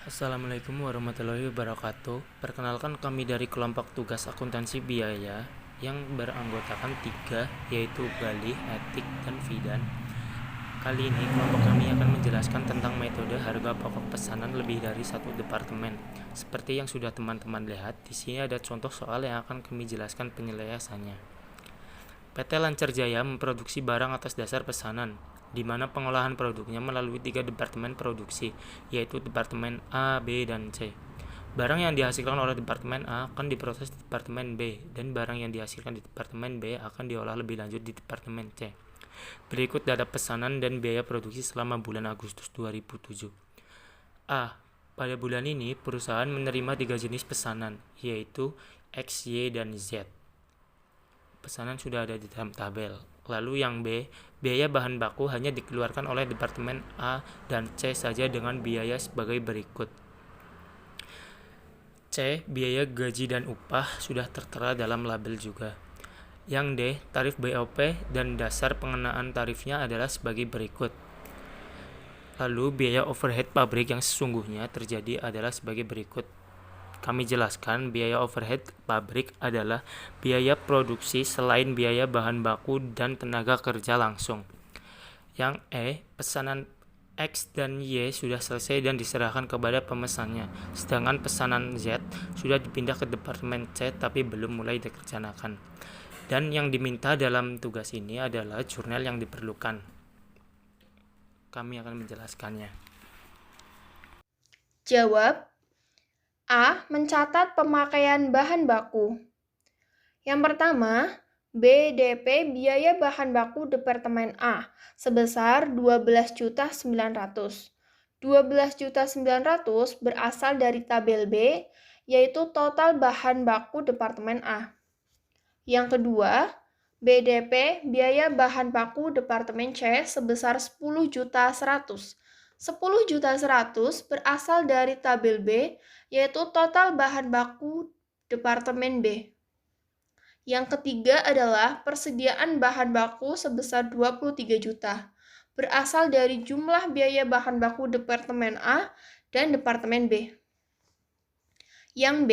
Assalamualaikum warahmatullahi wabarakatuh. Perkenalkan, kami dari kelompok tugas akuntansi biaya yang beranggotakan tiga, yaitu Galih, Etik, dan Fidan. Kali ini kelompok kami akan menjelaskan tentang metode harga pokok pesanan lebih dari satu departemen. Seperti yang sudah teman-teman lihat, di sini ada contoh soal yang akan kami jelaskan penyelesaiannya. PT Lancar Jaya memproduksi barang atas dasar pesanan, di mana pengolahan produknya melalui tiga departemen produksi, yaitu Departemen A, B, dan C. Barang yang dihasilkan oleh Departemen A akan diproses di Departemen B, dan barang yang dihasilkan di Departemen B akan diolah lebih lanjut di Departemen C. Berikut data pesanan dan biaya produksi selama bulan Agustus 2007. A. Pada bulan ini, perusahaan menerima tiga jenis pesanan, yaitu X, Y, dan Z. Pesanan sudah ada di dalam tabel. Lalu yang B, biaya bahan baku hanya dikeluarkan oleh Departemen A dan C saja dengan biaya sebagai berikut. C, biaya gaji dan upah sudah tertera dalam label juga. Yang D, tarif BOP dan dasar pengenaan tarifnya adalah sebagai berikut. Lalu biaya overhead pabrik yang sesungguhnya terjadi adalah sebagai berikut. Kami jelaskan, biaya overhead pabrik adalah biaya produksi selain biaya bahan baku dan tenaga kerja langsung. Yang E, pesanan X dan Y sudah selesai dan diserahkan kepada pemesannya, sedangkan pesanan Z sudah dipindah ke Departemen C tapi belum mulai dikerjakan. Dan yang diminta dalam tugas ini adalah jurnal yang diperlukan. Kami akan menjelaskannya. Jawab A. Mencatat pemakaian bahan baku. Yang pertama, BDP biaya bahan baku Departemen A sebesar 12.900.000. 12.900.000 berasal dari tabel B, yaitu total bahan baku Departemen A. Yang kedua, BDP biaya bahan baku Departemen C sebesar 10.100.000. 10.100.000 berasal dari tabel B, yaitu total bahan baku Departemen B. Yang ketiga adalah persediaan bahan baku sebesar 23 juta, berasal dari jumlah biaya bahan baku Departemen A dan Departemen B. Yang B,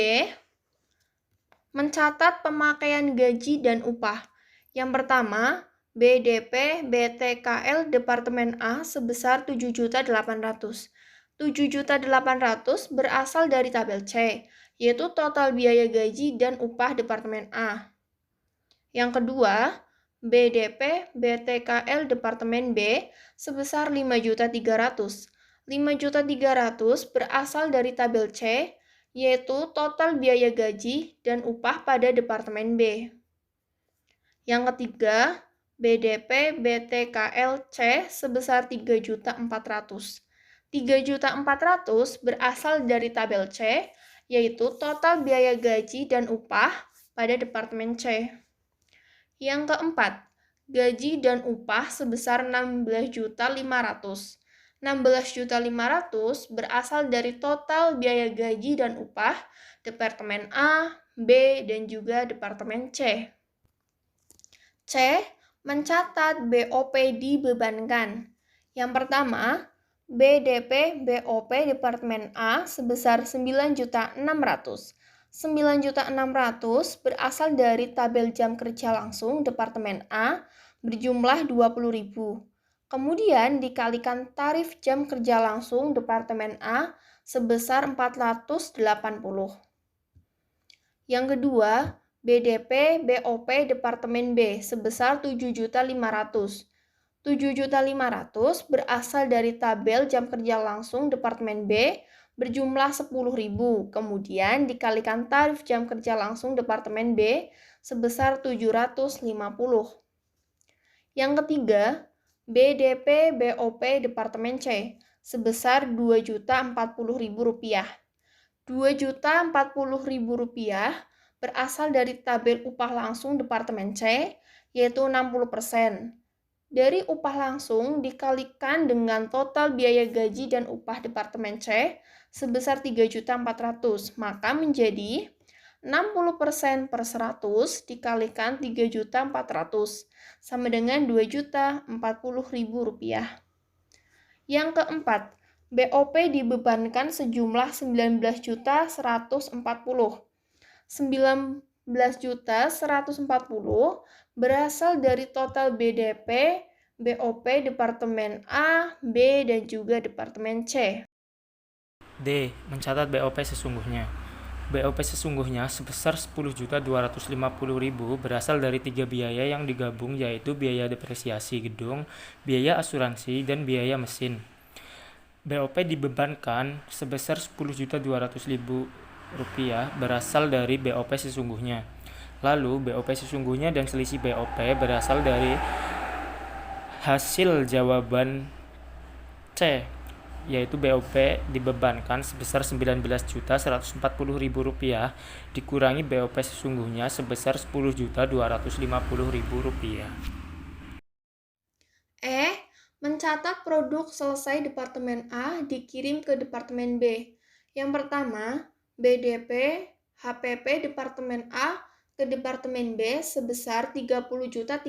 mencatat pemakaian gaji dan upah. Yang pertama, BDP BTKL Departemen A sebesar 7.800.000. 7.800.000 berasal dari tabel C, yaitu total biaya gaji dan upah Departemen A. Yang kedua, BDP BTKL Departemen B sebesar 5.300.000. 5.300.000 berasal dari tabel C, yaitu total biaya gaji dan upah pada Departemen B. Yang ketiga, BDP BTKL C sebesar 3.400.000. 3.400.000 berasal dari tabel C, yaitu total biaya gaji dan upah pada Departemen C. Yang keempat, gaji dan upah sebesar 16.500.000. 16.500.000 berasal dari total biaya gaji dan upah Departemen A, B, dan juga Departemen C. C. Mencatat BOP dibebankan. Yang pertama, BDP BOP Departemen A sebesar 9.600.000. 9.600.000 berasal dari tabel jam kerja langsung Departemen A berjumlah 20.000. Kemudian dikalikan tarif jam kerja langsung Departemen A sebesar 480. Yang kedua, BDP BOP Departemen B sebesar 7.500.000. 7.500.000 berasal dari tabel jam kerja langsung Departemen B berjumlah 10.000. Kemudian dikalikan tarif jam kerja langsung Departemen B sebesar 750. Yang ketiga, BDP BOP Departemen C sebesar Rp2.040.000. Rp2.040.000 berasal dari tabel upah langsung Departemen C, yaitu 60%. Dari upah langsung dikalikan dengan total biaya gaji dan upah Departemen C sebesar 3.400.000, maka menjadi 60% per 100 dikalikan 3.400.000 sama dengan Rp2.040.000. Yang keempat, BOP dibebankan sejumlah 19.140. 19.140 berasal dari total BDP, BOP Departemen A, B, dan juga Departemen C. D. Mencatat BOP sesungguhnya. BOP sesungguhnya sebesar 10.250.000 berasal dari 3 biaya yang digabung, yaitu biaya depresiasi gedung, biaya asuransi, dan biaya mesin. BOP dibebankan sebesar 10.200.000 rupiah berasal dari BOP sesungguhnya. Lalu BOP sesungguhnya dan selisih BOP berasal dari hasil jawaban C, yaitu BOP dibebankan sebesar 19.140.000 rupiah dikurangi BOP sesungguhnya sebesar 10.250.000 rupiah. Mencatat produk selesai Departemen A dikirim ke Departemen B. Yang pertama, BDP HPP Departemen A ke Departemen B sebesar 30.300.000.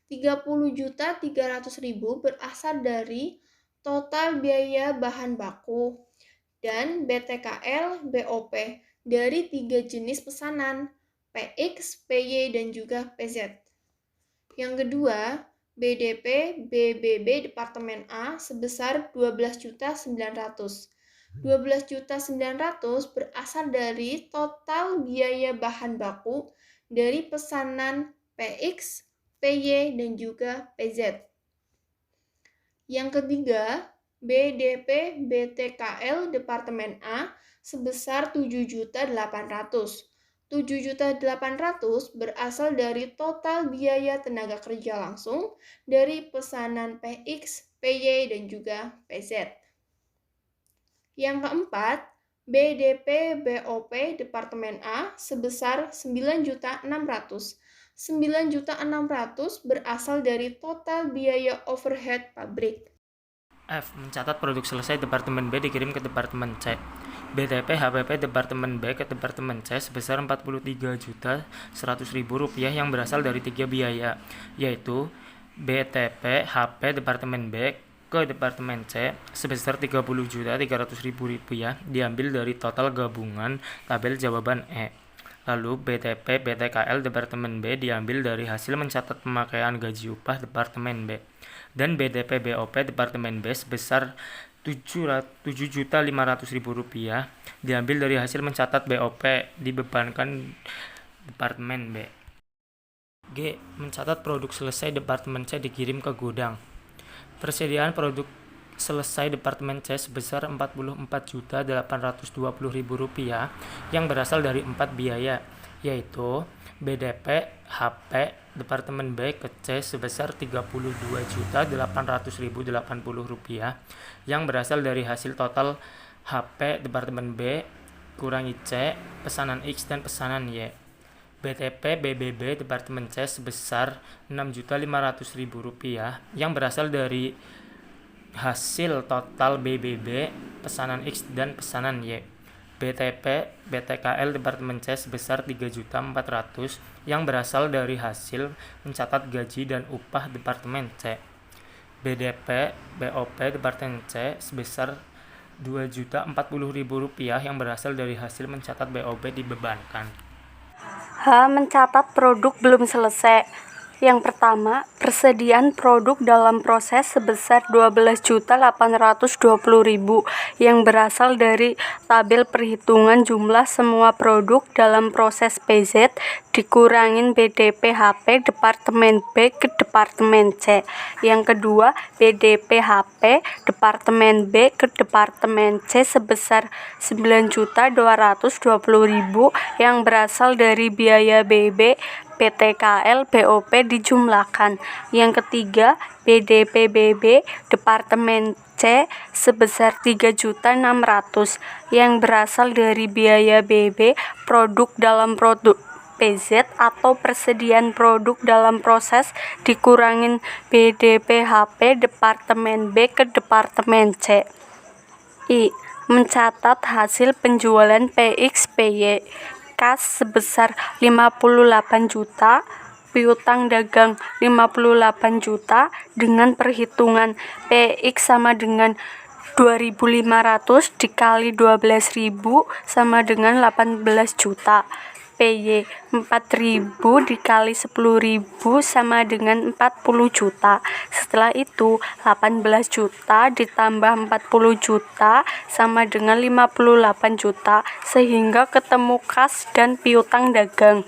30.300.000 berasal dari total biaya bahan baku dan BTKL BOP dari 3 jenis pesanan, PX, PY, dan juga PZ. Yang kedua, BDP BBB Departemen A sebesar 12.900. 12.900 berasal dari total biaya bahan baku dari pesanan PX, PY, dan juga PZ. Yang ketiga, BDP BTKL Departemen A sebesar 7.800. 7.800 berasal dari total biaya tenaga kerja langsung dari pesanan PX, PY, dan juga PZ. Yang keempat, BDP BOP Departemen A sebesar 9.600. 9.600 berasal dari total biaya overhead pabrik. F. Mencatat produk selesai Departemen B dikirim ke Departemen C. BTP HPP Departemen B ke Departemen C sebesar 43.100.000 rupiah yang berasal dari 3 biaya, yaitu BTP HP Departemen B ke Departemen C sebesar 30.300.000 rupiah diambil dari total gabungan tabel jawaban E. Lalu BTP BTKL Departemen B diambil dari hasil mencatat pemakaian gaji upah Departemen B. Dan BDP BOP Departemen B sebesar 7.500.000 rupiah diambil dari hasil mencatat BOP dibebankan Departemen B. G. Mencatat produk selesai Departemen C dikirim ke gudang. Persediaan produk selesai Departemen C sebesar 44.820.000 rupiah yang berasal dari 4 biaya, yaitu BDP HP Departemen B ke C sebesar 32.800.080 rupiah yang berasal dari hasil total HP Departemen B kurangi C, pesanan X, dan pesanan Y. BTP BBB Departemen C sebesar 6.500.000 rupiah yang berasal dari hasil total BBB, pesanan X, dan pesanan Y. BTP BTKL Departemen C sebesar 3.400.000 yang berasal dari hasil mencatat gaji dan upah Departemen C. BDP BOP Departemen C sebesar 2.040.000 rupiah yang berasal dari hasil mencatat BOP dibebankan. H. Mencatat produk belum selesai. Yang pertama, persediaan produk dalam proses sebesar 12.820.000 yang berasal dari tabel perhitungan jumlah semua produk dalam proses PZ dikurangin BDP HP Departemen B ke Departemen C. Yang kedua, BDP HP Departemen B ke Departemen C sebesar 9.220.000 yang berasal dari biaya BB PTKL BOP dijumlahkan. Yang ketiga, BDP BB Departemen C sebesar 3.600.000 yang berasal dari biaya BB produk dalam produk PZ atau persediaan produk dalam proses dikurangin BDP HP Departemen B ke Departemen C. I. Mencatat hasil penjualan PX PY kas sebesar 58 juta, piutang dagang 58 juta dengan perhitungan PX sama dengan 2.500 dikali 12.000 sama dengan 18 juta. PY 4.000 dikali 10.000 sama dengan 40 juta. Setelah itu 18 juta ditambah 40 juta sama dengan 58 juta sehingga ketemu kas dan piutang dagang.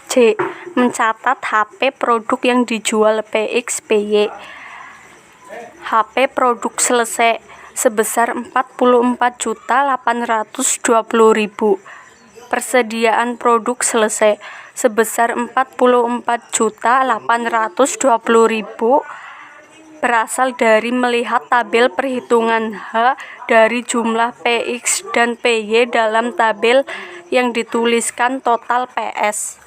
C. Mencatat HP produk yang dijual PX PY. HP produk selesai sebesar 44.820.000. Persediaan produk selesai sebesar 44.820.000 berasal dari melihat tabel perhitungan H dari jumlah PX dan PY dalam tabel yang dituliskan total PS.